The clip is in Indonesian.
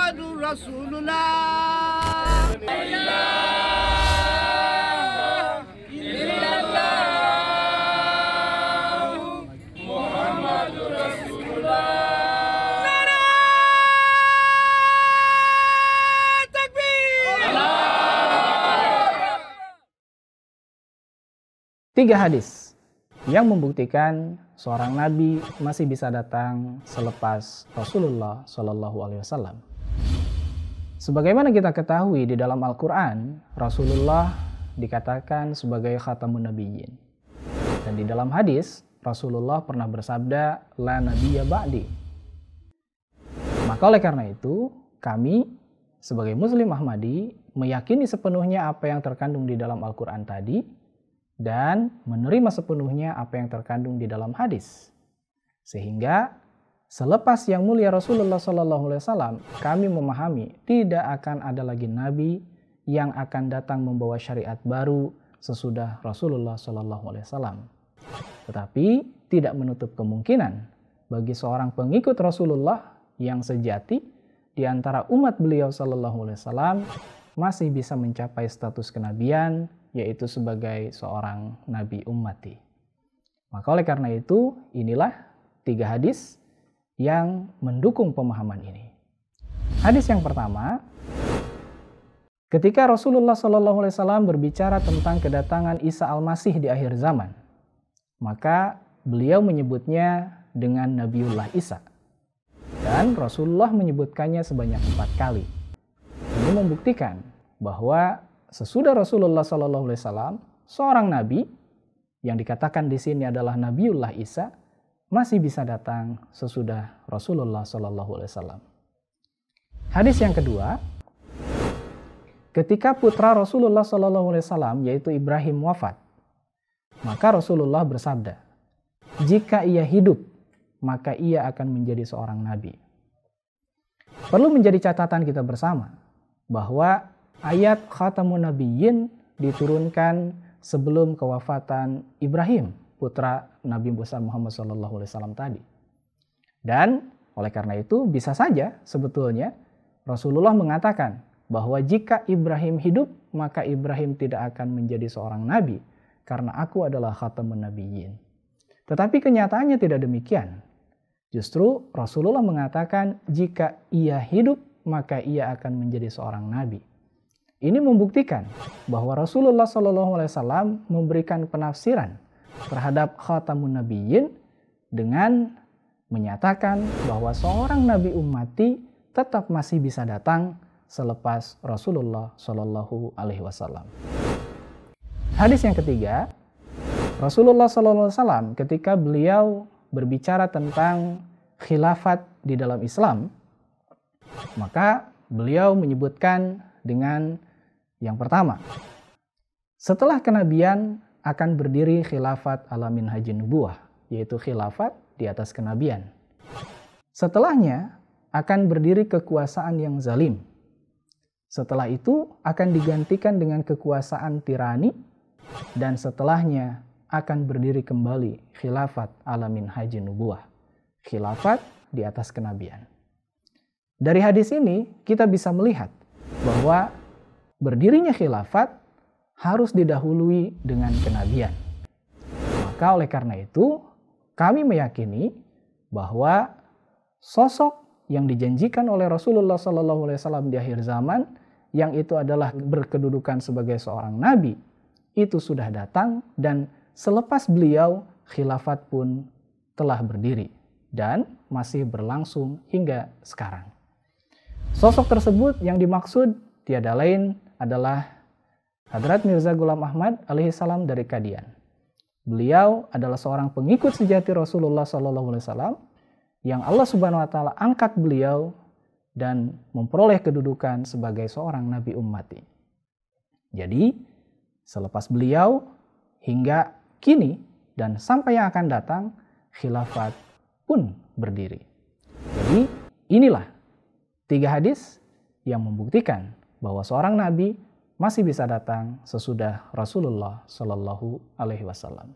Muhammadur Rasulullah. Tiga hadis yang membuktikan seorang nabi masih bisa datang selepas Rasulullah Shallallahu Alaihi Wasallam. Sebagaimana kita ketahui di dalam Al-Quran, Rasulullah dikatakan sebagai khatamun nabiyyin. Dan di dalam hadis, Rasulullah pernah bersabda, la nabiyya ba'di. Maka oleh karena itu, kami sebagai Muslim Ahmadi meyakini sepenuhnya apa yang terkandung di dalam Al-Quran tadi, dan menerima sepenuhnya apa yang terkandung di dalam hadis. Sehingga selepas yang mulia Rasulullah SAW, kami memahami tidak akan ada lagi nabi yang akan datang membawa syariat baru sesudah Rasulullah SAW. Tetapi tidak menutup kemungkinan bagi seorang pengikut Rasulullah yang sejati di antara umat beliau SAW masih bisa mencapai status kenabian, yaitu sebagai seorang nabi ummati. Maka oleh karena itu, inilah tiga hadis yang mendukung pemahaman ini. Hadis yang pertama, ketika Rasulullah SAW berbicara tentang kedatangan Isa Al-Masih di akhir zaman, maka beliau menyebutnya dengan Nabiullah Isa. Dan Rasulullah menyebutkannya sebanyak 4 kali. Ini membuktikan bahwa sesudah Rasulullah SAW, seorang nabi yang dikatakan di sini adalah Nabiullah Isa masih bisa datang sesudah Rasulullah SAW. Hadis yang kedua, ketika putra Rasulullah SAW yaitu Ibrahim wafat, maka Rasulullah bersabda, jika ia hidup, maka ia akan menjadi seorang nabi. Perlu menjadi catatan kita bersama bahwa ayat Khatamun Nabiyyin diturunkan sebelum kewafatan Ibrahim, putra Nabi besar Muhammad SAW tadi. Dan oleh karena itu bisa saja sebetulnya Rasulullah mengatakan bahwa jika Ibrahim hidup, maka Ibrahim tidak akan menjadi seorang nabi karena aku adalah Khatamun Nabiyyin. Tetapi kenyataannya tidak demikian. Justru Rasulullah mengatakan jika ia hidup, maka ia akan menjadi seorang nabi. Ini membuktikan bahwa Rasulullah SAW memberikan penafsiran terhadap Khatamun Nabiyyin dengan menyatakan bahwa seorang nabi ummati tetap masih bisa datang selepas Rasulullah SAW. Hadis yang ketiga, Rasulullah SAW ketika beliau berbicara tentang khilafat di dalam Islam, maka beliau menyebutkan dengan yang pertama, setelah kenabian akan berdiri khilafat ala minhajin nubuwah, yaitu khilafat di atas kenabian. Setelahnya akan berdiri kekuasaan yang zalim. Setelah itu akan digantikan dengan kekuasaan tirani, dan setelahnya akan berdiri kembali khilafat ala minhajin nubuwah, khilafat di atas kenabian. Dari hadis ini kita bisa melihat bahwa berdirinya khilafat harus didahului dengan kenabian. Maka oleh karena itu, kami meyakini bahwa sosok yang dijanjikan oleh Rasulullah SAW di akhir zaman, yang itu adalah berkedudukan sebagai seorang nabi, itu sudah datang dan selepas beliau, khilafat pun telah berdiri dan masih berlangsung hingga sekarang. Sosok tersebut yang dimaksud tiada lain adalah Hadrat Mirza Ghulam Ahmad alaihissalam dari Qadian. Beliau adalah seorang pengikut sejati Rasulullah SAW yang Allah Subhanahu Wa Taala angkat beliau dan memperoleh kedudukan sebagai seorang nabi ummati. Jadi selepas beliau hingga kini dan sampai yang akan datang, khilafat pun berdiri. Jadi inilah 3 hadis yang membuktikan bahwa seorang nabi masih bisa datang sesudah Rasulullah Shallallahu Alaihi Wasallam.